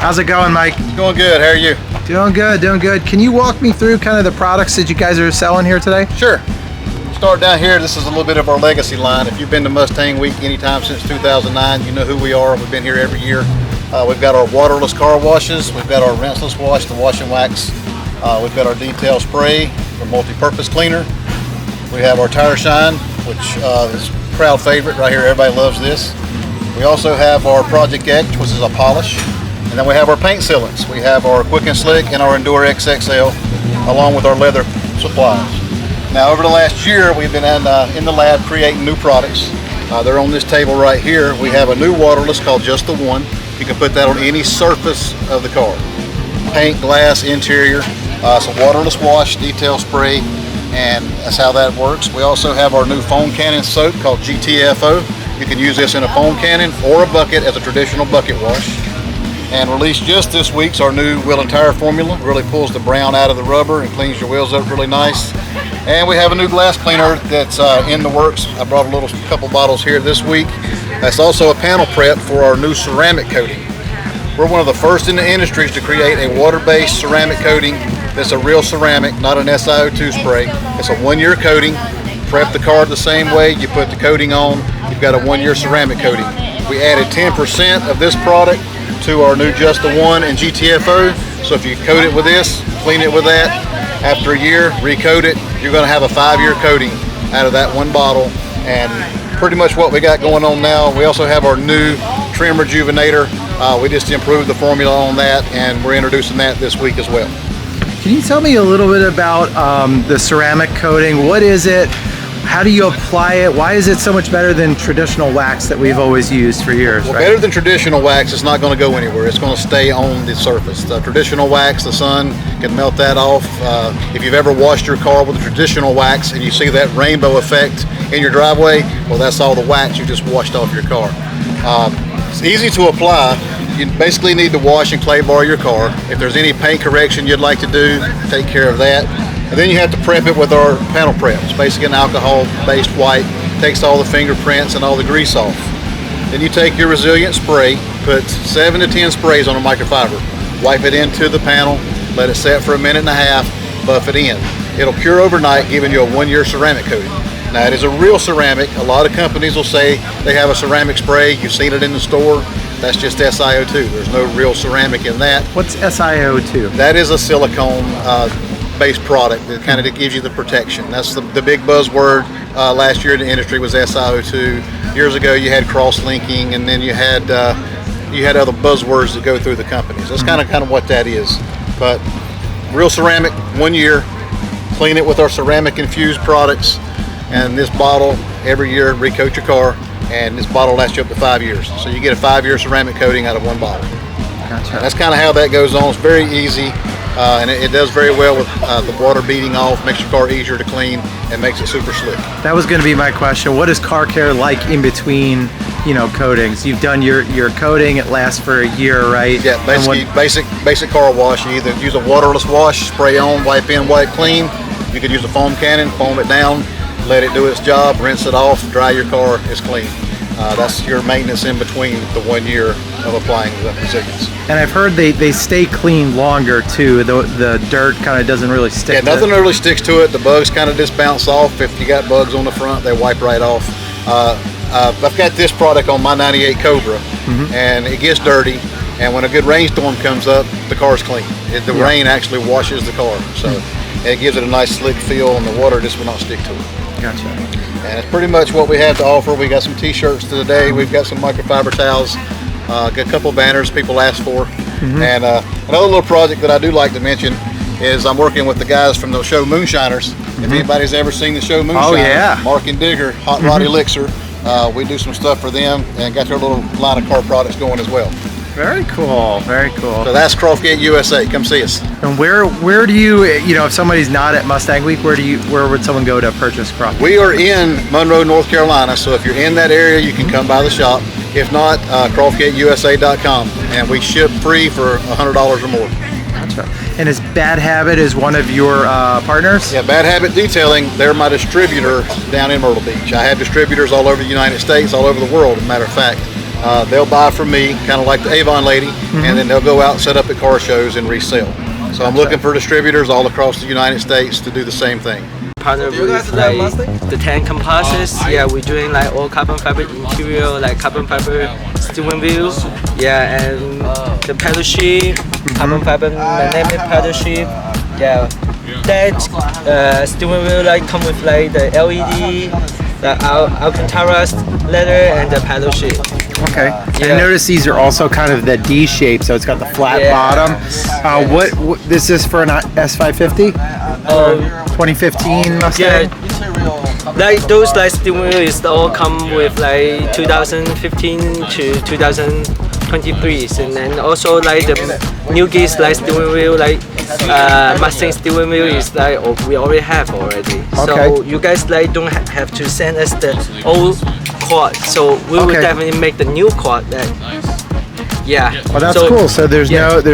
How's it going, Mike? It's going good. How are you? Doing good, doing good. Can you walk me through kind of the products that you guys are selling here today? Sure. Start down here. This is a little bit of our legacy line. If you've been to Mustang Week anytime since 2009, you know who we are. We've been here every year. We've got our waterless car washes. We've got our rinseless wash, the wash and wax. We've got our detail spray, the multi-purpose cleaner. We have our tire shine, which is a crowd favorite right here. Everybody loves this. We also have our Project X, which is a polish. And then we have our paint sealants. We have our Quick and Slick and our Endure XXL, along with our leather supplies. Now, over the last year, we've been in the lab creating new products. They're on this table right here. We have a new waterless called Just the One. You can put that on any surface of the car. Paint, glass, interior. It's a waterless wash, detail spray, and that's how that works. We also have our new foam cannon soap called GTFO. You can use this in a foam cannon or a bucket as a traditional bucket wash. And released just this week's our new wheel and tire formula. Really pulls the brown out of the rubber and cleans your wheels up really nice. And we have a new glass cleaner that's in the works. I brought a couple bottles here this week. That's also a panel prep for our new ceramic coating. We're one of the first in the industry to create a water-based ceramic coating that's a real ceramic, not an SiO2 spray. It's a 1-year coating. Prep the car the same way. You put the coating on, you've got a 1-year ceramic coating. We added 10% of this product to our new Just the One and GTFO. So if you coat it with this, clean it with that, after a year, recoat it, you're going to have a 5-year coating out of that one bottle. And pretty much what we got going on now. We also have our new trim rejuvenator. We just improved the formula on that, and we're introducing that this week as well. Can you tell me a little bit about the ceramic coating? What is it? How do you apply it? Why is it so much better than traditional wax that we've always used for years? Well, right? Better than traditional wax, it's not going to go anywhere. It's going to stay on the surface. The traditional wax, the sun can melt that off. If you've ever washed your car with a traditional wax and you see that rainbow effect in your driveway, well, that's all the wax you just washed off your car. It's easy to apply. You basically need to wash and clay bar your car. If there's any paint correction you'd like to do, take care of that. And then you have to prep it with our panel prep. It's basically an alcohol-based white. Takes all the fingerprints and all the grease off. Then you take your resilient spray, put 7 to 10 sprays on a microfiber. Wipe it into the panel, let it set for a minute and a half, buff it in. It'll cure overnight, giving you a 1-year ceramic coating. Now, it is a real ceramic. A lot of companies will say they have a ceramic spray. You've seen it in the store. That's just SiO2. There's no real ceramic in that. What's SiO2? That is a silicone based product that kind of gives you the protection. That's the big buzzword last year in the industry was SiO2. Years ago you had cross-linking, and then you had other buzzwords that go through the companies. That's kind of what that is. But real ceramic, 1 year. Clean it with our ceramic infused products, and this bottle every year recoat your car, and this bottle lasts you up to 5 years. So you get a 5-year ceramic coating out of one bottle. Gotcha. That's kind of how that goes on. It's very easy. And it does very well with the water beating off, makes your car easier to clean, and makes it super slick. That was going to be my question. What is car care like in between, coatings? You've done your coating, it lasts for a year, right? Yeah, basically basic car wash. You either use a waterless wash, spray on, wipe in, wipe clean. You could use a foam cannon, foam it down, let it do its job, rinse it off, dry your car, it's clean. That's your maintenance in between the 1 year of applying the resilience. And I've heard they stay clean longer too. The dirt kind of doesn't really stick. Yeah, nothing really sticks to it. The bugs kind of just bounce off. If you got bugs on the front, they wipe right off. I've got this product on my 98 Cobra, and it gets dirty. And when a good rainstorm comes up, the car's clean. The rain actually washes the car, so it gives it a nice slick feel, and the water just will not stick to it. Gotcha. And it's pretty much what we have to offer. We got some t-shirts today. We've got some microfiber towels. Got a couple banners people ask for. And another little project that I do like to mention is I'm working with the guys from the show Moonshiners. If anybody's ever seen the show Moonshiners, Mark and Digger, Hot Rod Elixir, we do some stuff for them and got their little line of car products going as well. Very cool, very cool. So that's Croftgate USA. Come see us. And where do you, if somebody's not at Mustang Week, where would someone go to purchase Croftgate? We are in Monroe, North Carolina, so if you're in that area, you can come by the shop. If not, CroftgateUSA.com, and we ship free for $100 or more. Gotcha. And is Bad Habit is one of your partners? Yeah, Bad Habit Detailing, they're my distributor down in Myrtle Beach. I have distributors all over the United States, all over the world, as a matter of fact. they'll buy from me, kind of like the Avon lady, and then they'll go out and set up at car shows and resell. So I'm looking for distributors all across the United States to do the same thing. Partner with like the tank composites. Yeah, we're doing like all carbon fiber interior, like carbon fiber steering wheel. Yeah, and the pedal shift, carbon fiber magnetic pedal shift. Yeah, that steering wheel like come with like the LED, the Alcantara leather, and the pedal shift. Okay. Yeah. I notice these are also kind of the D shape, so it's got the flat bottom. What this is for an S550? 2015 Mustang? Yeah, like those like steering wheels all come with like 2015 to 2023, and then also like the new geese like steering wheel, like Mustang steering wheel is like we already have already. So you guys like don't have to send us the old quad, so we will definitely make the new quad. Yeah. Well, that's cool. So there's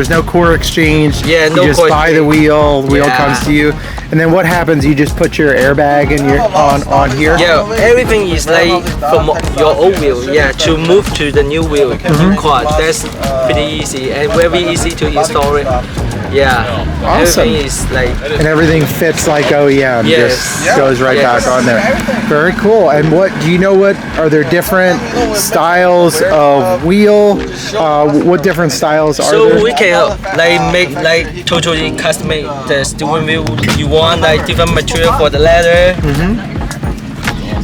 no core exchange. Yeah, you no just core buy the wheel. The wheel comes to you, and then what happens? You just put your airbag and your on here. Yeah, everything is like from your old wheel. Yeah, to move to the new wheel, new quad. That's pretty easy and very easy to install it. Yeah, awesome. Everything is like, and everything fits like OEM. Yes. Just goes right back on there. Very cool. And what do you know? What are there different styles of wheel? What different styles are there? So we can like make like totally custom make the steering wheel. You want like different material for the leather.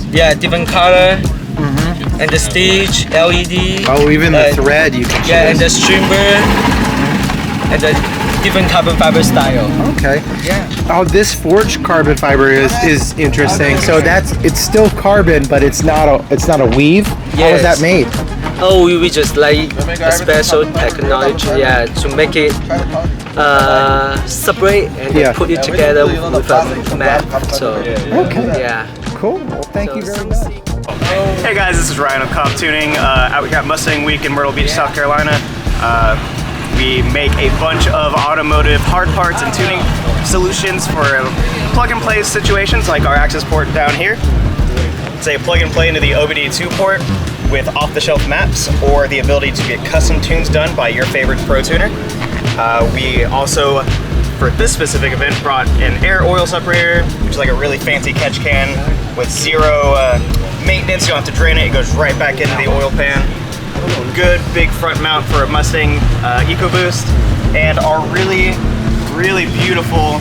Yeah, different color. And the stitch, LED. Oh, even the thread you can choose. Yeah, and the strimmer. And the different carbon fiber style. Okay. Yeah. Oh, this forged carbon fiber is interesting. So it's still carbon, but it's not a weave. How is that made? Oh, we just like a special technology, to make it separate and put it together with a mat. So Cool. Well, thank you very much. Hey guys, this is Ryan of Comp Tuning. We got Mustang Week in Myrtle Beach, South Carolina. We make a bunch of automotive hard parts and tuning solutions for plug-and-play situations like our access port down here. Say plug-and-play into the OBD2 port with off-the-shelf maps or the ability to get custom tunes done by your favorite pro tuner. We also, for this specific event, brought an air oil separator, which is like a really fancy catch can with zero maintenance. You don't have to drain it, it goes right back into the oil pan. Good big front mount for a Mustang EcoBoost, and our really, really beautiful,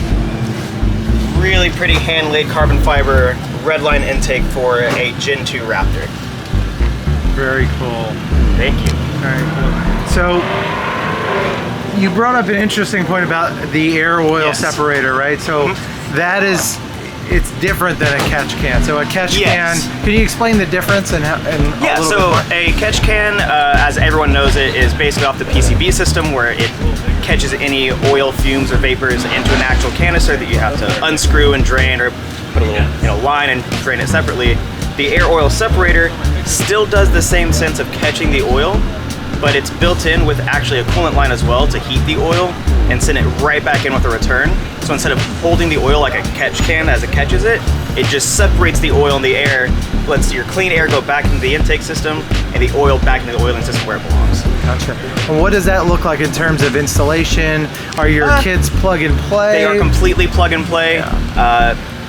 really pretty hand-laid carbon fiber redline intake for a Gen 2 Raptor. Very cool. Thank you. Very cool. So you brought up an interesting point about the air oil separator, right? So that is, it's different than a catch can. So a catch can, can you explain the difference and a catch can, as everyone knows it, is basically off the PCB system where it catches any oil fumes or vapors into an actual canister that you have to unscrew and drain, or put a little line and drain it separately. The air oil separator still does the same sense of catching the oil, but it's built in with actually a coolant line as well to heat the oil and send it right back in with a return. So instead of holding the oil like a catch can as it catches it, it just separates the oil in the air, lets your clean air go back into the intake system and the oil back into the oiling system where it belongs. Gotcha. And what does that look like in terms of installation? Are your kids plug and play? They are completely plug and play.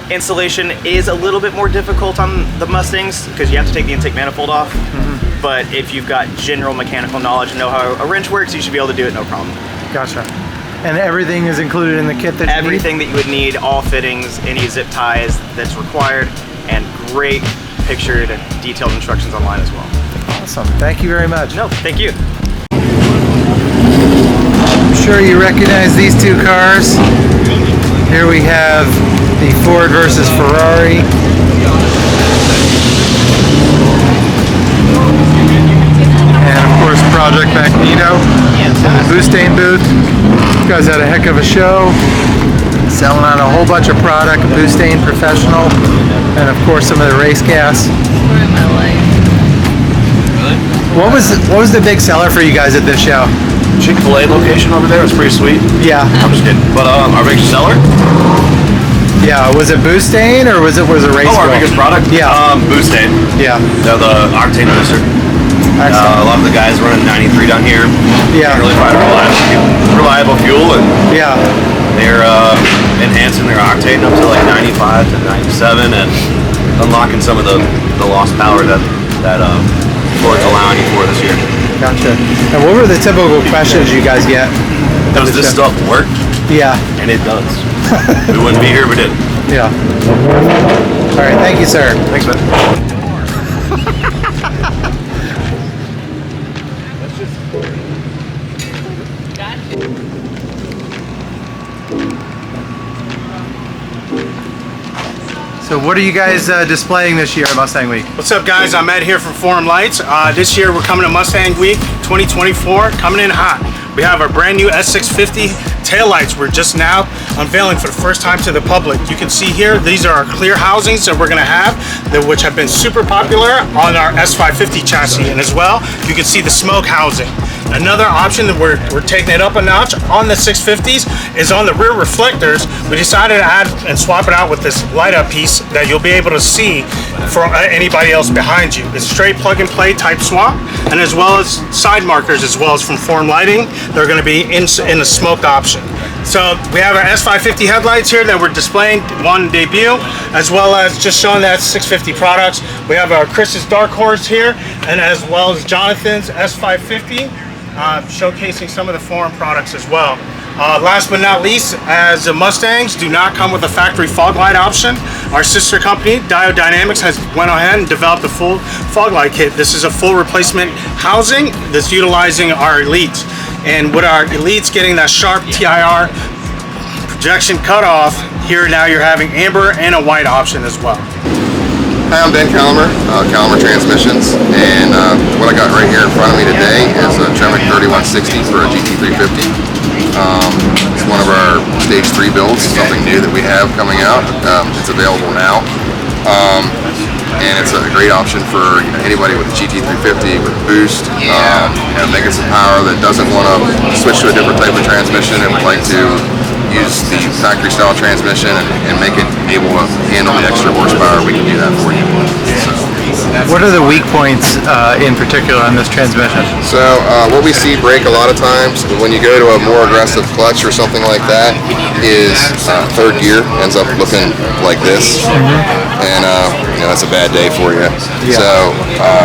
Installation is a little bit more difficult on the Mustangs because you have to take the intake manifold off. But if you've got general mechanical knowledge and know how a wrench works, you should be able to do it no problem. Gotcha. And everything is included in the kit that Everything that you would need, all fittings, any zip ties that's required, and great pictured and detailed instructions online as well. Awesome. Thank you very much. No, thank you. I'm sure you recognize these two cars. Here we have the Ford versus Ferrari. And of course Project Magneto in the Mustang booth. You guys had a heck of a show, selling on a whole bunch of product, Mustang Professional, and of course some of the race gas. What was the big seller for you guys at this show? Chick-fil-A location over there was pretty sweet. Yeah. I'm just kidding. But our biggest seller? Yeah, was it Mustang or was it race? Oh, our biggest product? Yeah. Mustang. Yeah. They're the octane booster. Excellent. A lot of the guys running 93 down here. Yeah. Can't really find reliable fuel, and Yeah. they're enhancing their octane up to like 95 to 97, and unlocking some of the lost power that Ford's allowing you for this year. Gotcha. And what were the typical questions you guys get? Does this stuff work? Yeah. And it does. We wouldn't be here if we didn't. Yeah. All right. Thank you, sir. Thanks, man. So what are you guys displaying this year at Mustang Week? What's up, guys? I'm Ed here from Forum Lights. This year we're coming to Mustang Week 2024, coming in hot. We have our brand new S650 taillights. We're just now unveiling for the first time to the public. You can see here, these are our clear housings that we're gonna have, which have been super popular on our S550 chassis. And as well, you can see the smoke housing. Another option that we're taking it up a notch on the 650s is on the rear reflectors. We decided to add and swap it out with this light up piece that you'll be able to see for anybody else behind you. It's straight plug and play type swap, and as well as side markers, as well as from Forum Lighting, they're going to be in the smoked option. So we have our S550 headlights here that we're displaying on debut, as well as just showing that 650 products. We have our Chris's Dark Horse here, and as well as Jonathan's S550. Showcasing some of the Forum products as well. Last but not least, as the Mustangs do not come with a factory fog light option, our sister company, Diode Dynamics, has went ahead and developed a full fog light kit. This is a full replacement housing that's utilizing our Elites. And with our Elites getting that sharp TIR projection cutoff, here now you're having amber and a white option as well. Hi, I'm Ben Calamer, Calamer Transmissions, and what I got right here in front of me today is a Tremec 3160 for a GT350. It's one of our Stage 3 builds, something new that we have coming out. It's available now, and it's a great option for anybody with a GT350 with a boost, making some power that doesn't want to switch to a different type of transmission and would like to use the factory style transmission and make it able to handle the extra horsepower. We can do that for you. What are the weak points in particular on this transmission? So what we see break a lot of times when you go to a more aggressive clutch or something like that is third gear ends up looking like this, and that's a bad day for you. Yeah. So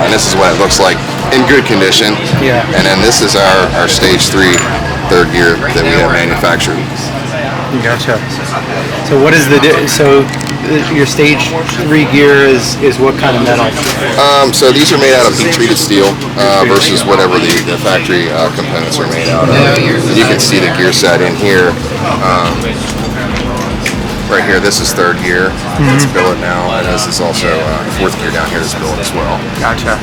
and this is what it looks like in good condition. Yeah. And then this is our Stage 3 third gear that we have manufactured. Gotcha. So what is your Stage 3 gear is what kind of metal? So these are made out of heat treated steel versus whatever the factory components are made out of. You can see the gear set in here. Right here, this is third gear. It's billet now, and this is also fourth gear down here is billet as well. Gotcha.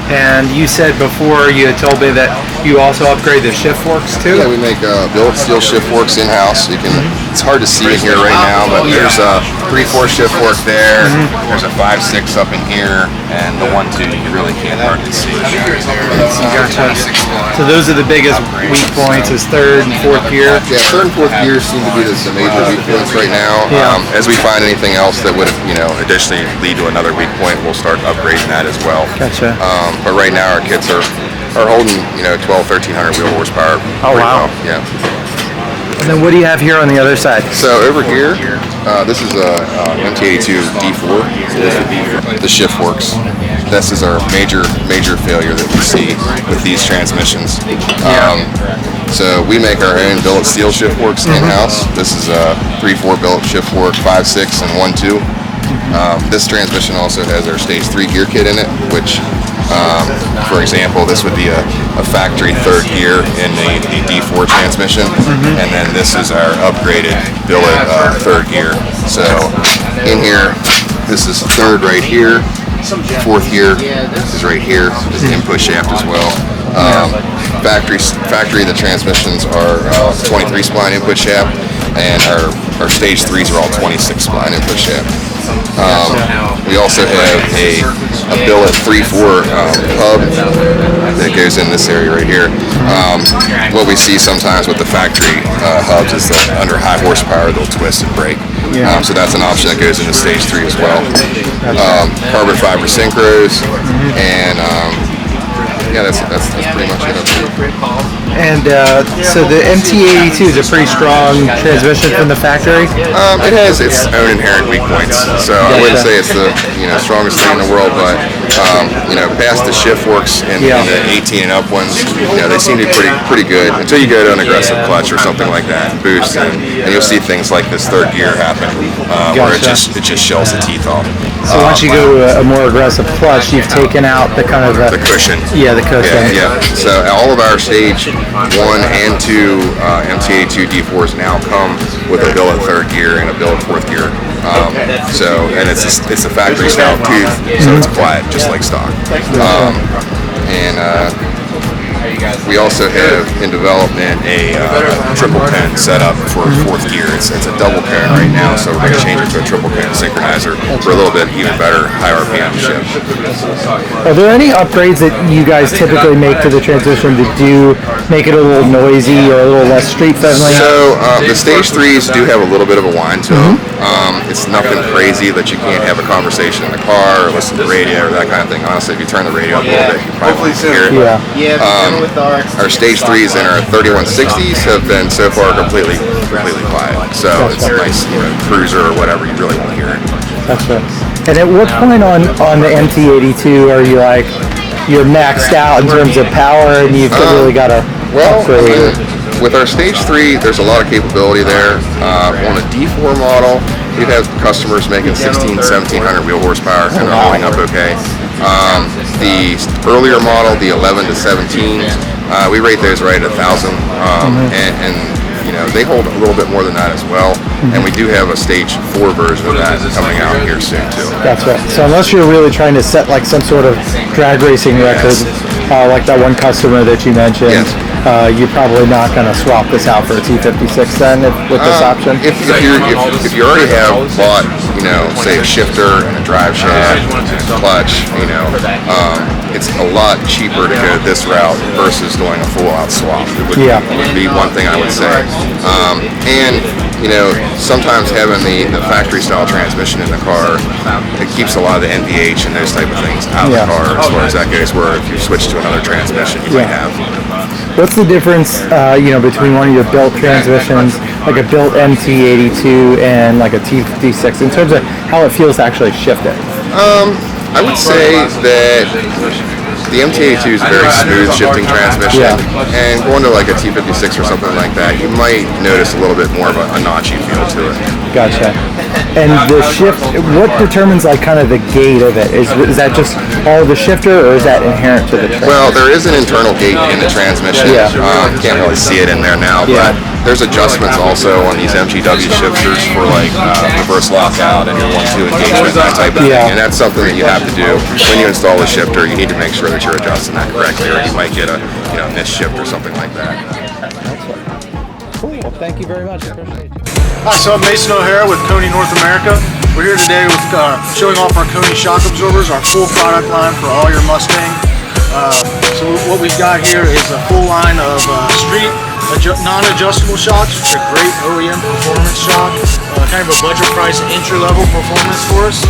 And you said before, you had told me that you also upgrade the shift forks too? Yeah, we make billet steel shift forks in-house. You can. It's hard to see in here right now, but there's a 3/4 shift fork there. There's a 5/6 up in here, and the 1/2 you really can't hardly see. Gotcha. So those are the biggest weak points, is third and fourth gear? Yeah, third and fourth gears seem to be the major weak points right now. Yeah. As we find anything else that would, additionally lead to another weak point, we'll start upgrading that as well. Gotcha. But right now our kits are holding 1,200-1,300 wheel horsepower. Oh, pretty wow. well. Yeah. And then what do you have here on the other side? So over here, this is a MT82 D4. This would be the shift forks. This is our major failure that we see with these transmissions. So we make our own billet steel shift forks in-house. This is a 3/4 billet shift fork, 5/6 and 1/2. This transmission also has our Stage 3 gear kit in it, which, for example, this would be a factory third gear in the D4 transmission, and then this is our upgraded billet third gear. So in here, this is third right here, fourth gear is right here, is the input shaft as well. Factory, the transmissions are 23 spline input shaft, and our Stage 3s are all 26 spline input shaft. We also have a billet 3/4 hub that goes in this area right here. What we see sometimes with the factory hubs is that under high horsepower they'll twist and break. So that's an option that goes into stage 3 as well. Carbon fiber synchros, and yeah, that's pretty much it. And so the MT82 is a pretty strong transmission from the factory. It has its own inherent weak points, so I wouldn't say it's the strongest thing in the world, but past the shift works and the 18 and up ones, they seem to be pretty good until you go to an aggressive clutch or something like that, and boost, and you'll see things like this third gear happen, where it just shells the teeth off. So once you go to a more aggressive clutch, you've taken out the kind of the cushion. Yeah, the cushion. Yeah. So all of our stage 1 and 2 MT82 D4s now come with a billet third gear and a billet fourth gear. And it's a factory style tooth, so it's quiet, just like stock. We also have in development a triple pin setup for fourth gear. It's a double pin right now, so we're going to change it to a triple pin synchronizer for a little bit even better high RPM shift. Are there any upgrades that you guys typically make to the transmission to make it a little noisy or a little less street friendly? So the stage 3s do have a little bit of a whine to them. It's nothing crazy that you can't have a conversation in the car or listen to the radio or that kind of thing. Honestly, if you turn the radio up a little bit, you probably won't hear it. Our stage 3s and our 3160s have been so far completely quiet. So it's a nice cruiser or whatever, you really won't hear it. That's right. And at what point on the MT82 are you like, you're maxed out in terms of power and you've really got to upgrade? With our stage 3, there's a lot of capability there. On a D4 model, we've had customers making 1,600, 1,700 wheel horsepower and they're holding up okay. The earlier model, the 11 to 17, we rate those right at 1,000, and they hold a little bit more than that as well. And we do have a stage 4 version of that coming out here soon too. That's right. So unless you're really trying to set like some sort of drag racing record, like that one customer that you mentioned, you're probably not going to swap this out for a T56 then with this option? If you already have bought, say a shifter and a drive shaft, clutch, it's a lot cheaper to go this route versus doing a full-out swap. It would be one thing I would say. Sometimes having the factory-style transmission in the car, it keeps a lot of the NVH and those type of things out of the car as far as that goes, where if you switch to another transmission, you might have. What's the difference, between one of your built transmissions, like a built MT82 and like a T56, in terms of how it feels to actually shift it? I would say that the MT82 is a very smooth shifting transmission, and going to like a T56 or something like that, you might notice a little bit more of a notchy feel to it. Gotcha. And the shift, what determines like kind of the gait of it? Is that just all the shifter, or is that inherent to the transmission? Well, there is an internal gate in the transmission. Can't really see it in there now, but there's adjustments also on these MGW shifters for like reverse lockout and your 1-2 engagement, that type of thing. And that's something that you have to do when you install a shifter. You need to make sure that you're adjusting that correctly, or you might get a missed shift or something like that. Cool. Well, thank you very much. Appreciate it. Hi, so I'm Mason O'Hara with Coney North America. We're here today with showing off our Coney shock absorbers, our full product line for all your Mustang. So what we've got here is a full line of street non-adjustable shocks, which are great OEM performance shock, kind of a budget price entry-level performance for us.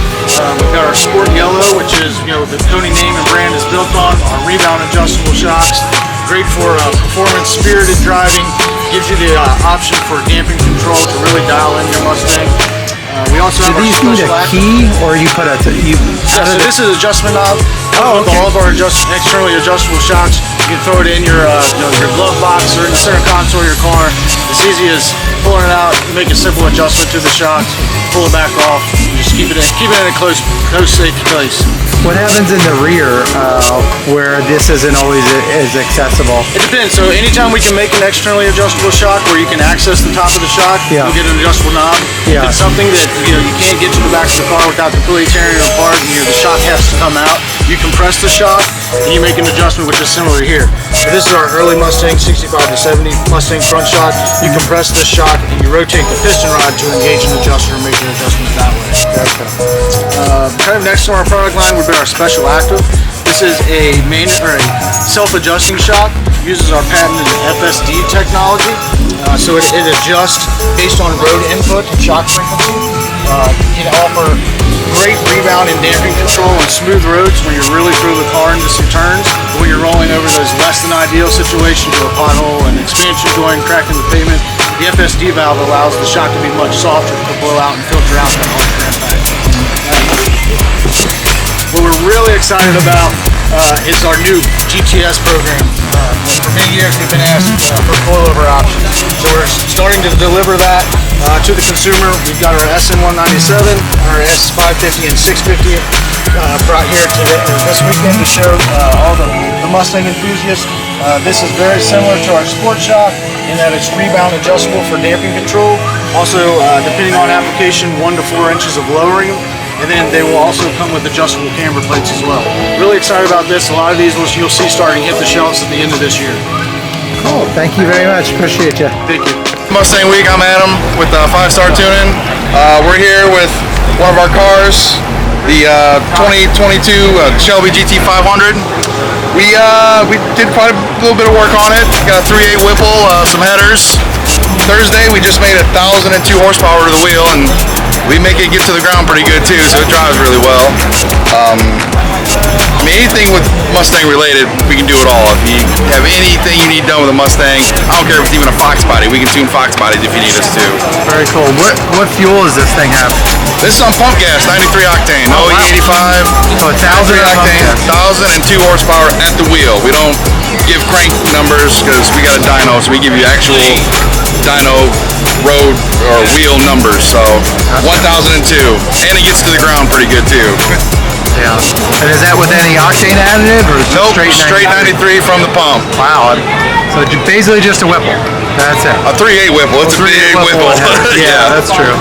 We've got our Sport Yellow, which is the Coney name and brand is built on our rebound adjustable shocks. Great for performance, spirited driving. Gives you the option for damping control to really dial in your Mustang. We also have these need a key, or you put so this is adjustment knob. With all of our externally adjustable shocks, you can throw it in your glove box or in the center console of your car. As easy as pulling it out, you make a simple adjustment to the shocks, pull it back off, and just keep it in a close, safe place. What happens in the rear where this isn't always as accessible? It depends. So anytime we can make an externally adjustable shock where you can access the top of the shock, you get an adjustable knob. If it's something that you can't get to the back of the car without completely tearing it apart, and the shock has to come out, you compress the shock and you make an adjustment, which is similar here. So this is our early Mustang 65 to 70 Mustang front shock. You compress this shock and you rotate the piston rod to engage an adjuster and make your adjustments that way. Kind of next to our product line would be our Special Active. This is a self-adjusting shock. It uses our patented FSD technology. So it adjusts based on road input and shock frequency. It can offer great rebound and damping control on smooth roads when you're really through the car into some turns, but when you're rolling over those less than ideal situations or a pothole and expansion joint cracking the pavement, the FSD valve allows the shock to be much softer to blow out and filter out that harsh impact. What we're really excited about is our new GTS program. For many years we've been asked for coilover options. So we're starting to deliver that to the consumer. We've got our SN197, our S550 and 650 brought here this weekend to show all the Mustang enthusiasts. This is very similar to our Sport Shock in that it's rebound adjustable for damping control. Also, depending on application, 1 to 4 inches of lowering. And then they will also come with adjustable camber plates as well. Really excited about this. A lot of these you'll see starting to hit the shelves at the end of this year. Cool. Thank you very much. Appreciate you. Thank you. Mustang Week, I'm Adam with 5-Star Tuning. We're here with one of our cars, the 2022 Shelby GT 500. We did quite a little bit of work on it. Got a 3.8 Whipple, some headers. Thursday we just made 1,002 horsepower to the wheel, and we make it get to the ground pretty good too, so it drives really well. I mean, anything with Mustang related, we can do it all. If you have anything you need done with a Mustang, I don't care if it's even a Fox body, we can tune Fox bodies if you need us to. Very cool. What fuel does this thing have? This is on pump gas, 93 octane, Oh, wow. E85. So 1,000 octane, octane. 1,002 horsepower at the wheel. We don't give crank numbers because we got a dyno, so we give you actual dyno road or wheel numbers. So 1,002, and it gets to the ground pretty good too. Yeah. And is that with any octane additive or is it Nope, straight 93 from the pump. Wow. So basically just a Whipple. That's it. A 3.8 Whipple. It's a big Whipple. Yeah, that's true.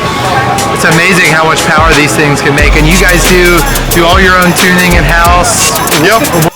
It's amazing how much power these things can make. And you guys do all your own tuning in-house? Yep.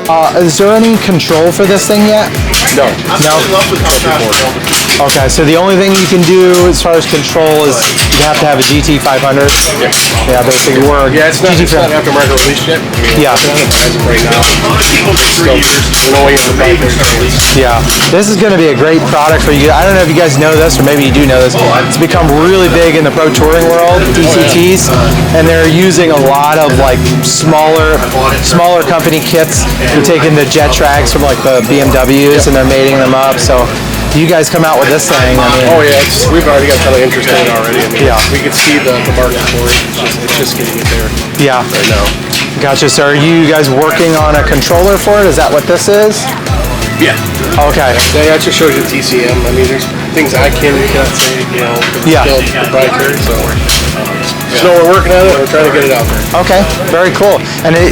Is there any control for this thing yet? No. No? Okay, so the only thing you can do as far as control is you have to have a GT 500. Yeah, basically we're Yeah, it's not aftermarket release yet. Yeah. It's not advised right now. Still, we're waiting on the proprietary. Yeah, this is going to be a great product for you. I don't know if you guys know this, or maybe you do know this. It's become really big in the pro touring world, DCTs, and they're using a lot of like smaller company kits. They're taking the jet tracks from like the BMWs and they're mating them up. So you guys come out with this thing. I mean, Oh yeah, we've already got a ton of interest in it already. I mean, Yeah. we can see the market for it. It's just getting it there yeah. right now. Gotcha. So are you guys working on a controller for it? Is that what this is? Yeah. Okay. That just shows you TCM. I mean, there's things I cannot say, you know, 'cause it's Yeah. still proprietary. So, just know we're working on it. We're trying to get it out there. Okay. Very cool. And it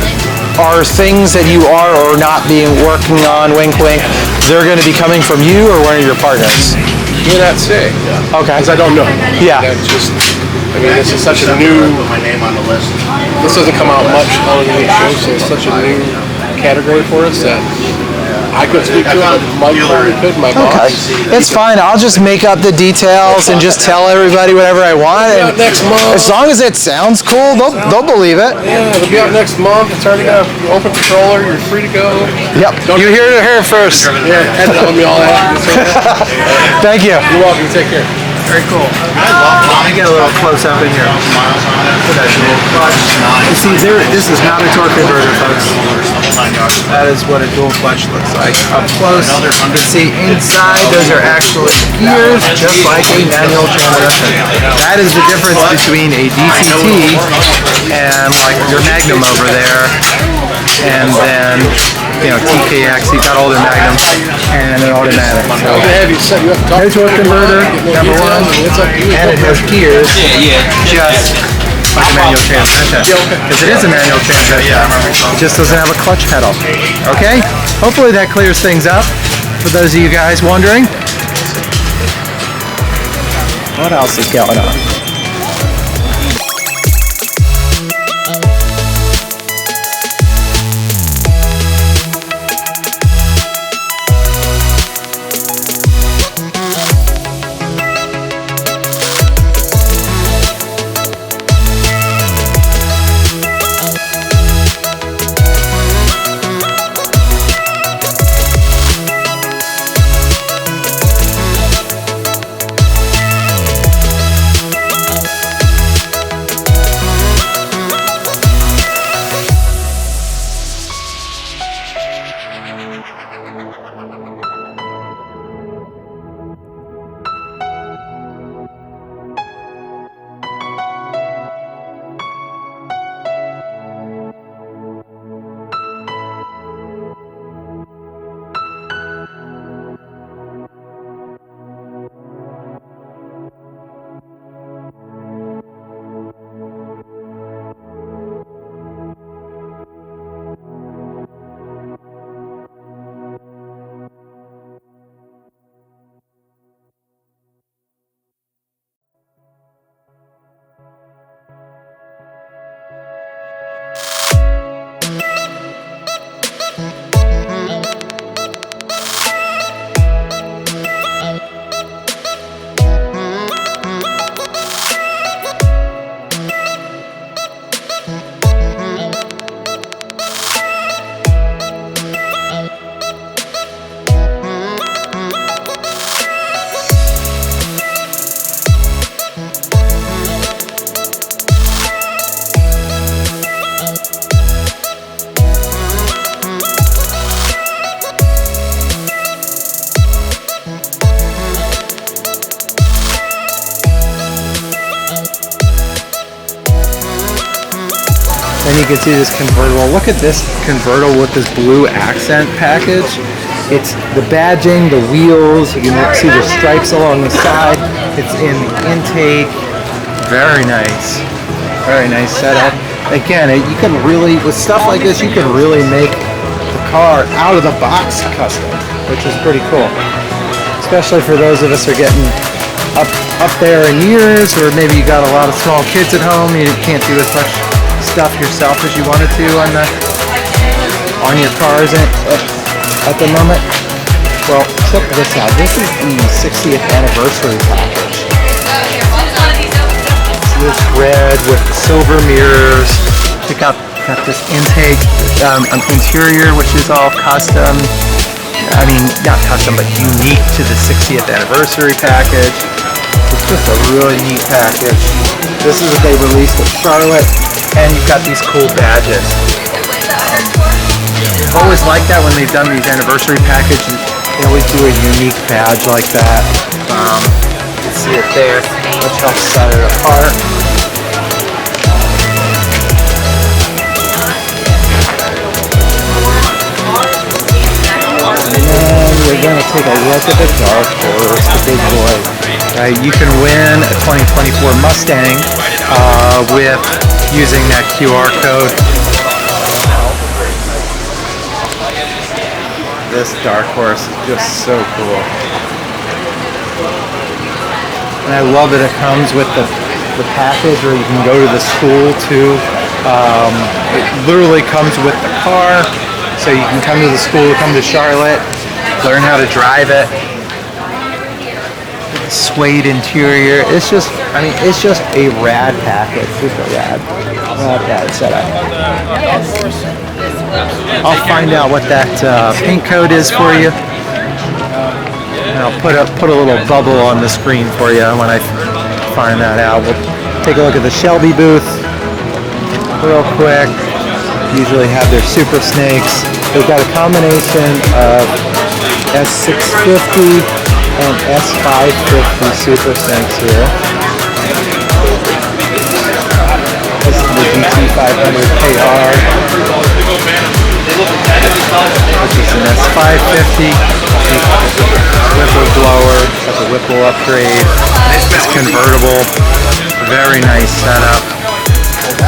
are things that you are or not being working on, wink wink, they're going to be coming from you or one of your partners? Cannot say. Okay. Because I don't know. Yeah. That's just. I mean, this is such a new. This doesn't come out much on the show, so it's such a new category for us that I could speak to it. Mike probably could, my Okay. boss. It's fine. I'll just make up the details and just tell everybody whatever I want. It'll And be out next month. as long as it sounds cool, they'll believe it. Yeah, it'll be out next month. It's already got an open controller. You're free to go. Yep. You hear it here first. Yeah, edit on me all that. Thank you. You're welcome. Take care. Very cool. Let me get a little close up in here. You see, this is not a torque converter, folks. That is what a dual clutch looks like. Up close, you can see inside, those are actually gears, just like a manual transmission. That is the difference between a DCT and like your Magnum over there, and then TKX, you've got all the Magnums, and an automatic. So, Have you set you up to talk no torque converter, number one, It's up to you. and it has gears, just like a manual transmission. Because it is a manual transmission, it just doesn't have a clutch pedal. Okay? Hopefully that clears things up for those of you guys wondering. What else is going on? Then you can see this convertible. Look at this convertible with this blue accent package. It's the badging, the wheels, you can see the stripes along the side. It's in the intake. Very nice. Very nice setup. Again, you can really, with stuff like this, you can really make the car out of the box custom, which is pretty cool. Especially for those of us who are getting up there in years, or maybe you got a lot of small kids at home, you can't do as much stuff yourself as you wanted to on your cars at the moment. Well, check this out. This is the 60th anniversary package. It's this red with silver mirrors. We got this intake interior, which is all custom. I mean, not custom, but unique to the 60th anniversary package. It's just a really neat package. This is what they released at Charlotte, and you've got these cool badges. I've always liked that when they've done these anniversary packages. They always do a unique badge like that. You can see it there, which helps set it apart. And then we're going to take a look at the Dark Horse, the big boy. Right, you can win a 2024 Mustang with using that QR code. This Dark Horse is just so cool. And I love that it comes with the package where you can go to the school too. It literally comes with the car, so you can come to the school, come to Charlotte, learn how to drive it. Suede interior. It's just, I mean, it's just a rad package. Super rad setup. I'll find out what that paint code is for you. And I'll put a little bubble on the screen for you when I find that out. We'll take a look at the Shelby booth real quick. Usually have their Super Snakes. They've got a combination of S650 and S550 Super Snakes here. This is the GT500 KR. This is an S550. Whipple blower. Got the Whipple upgrade. It's convertible. Very nice setup. And,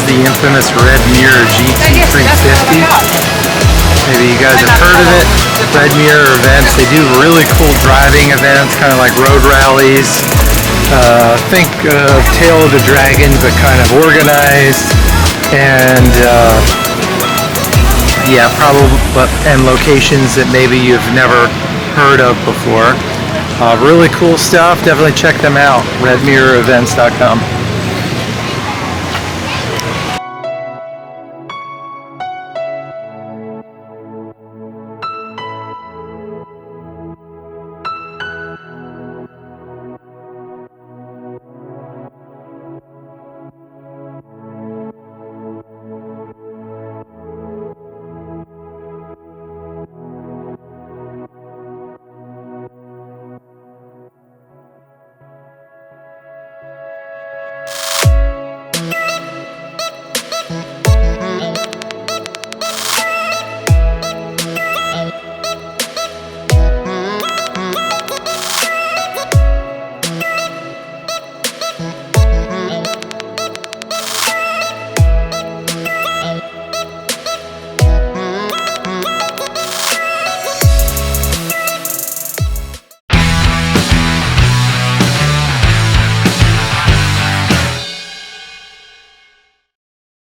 the infamous Red Mirror GT350. Maybe you guys have heard of it. Red Mirror events. They do really cool driving events, kind of like road rallies. Think of Tail of the Dragon, but kind of organized. And yeah, probably, and locations that maybe you've never heard of before. Really cool stuff. Definitely check them out. RedMirrorEvents.com.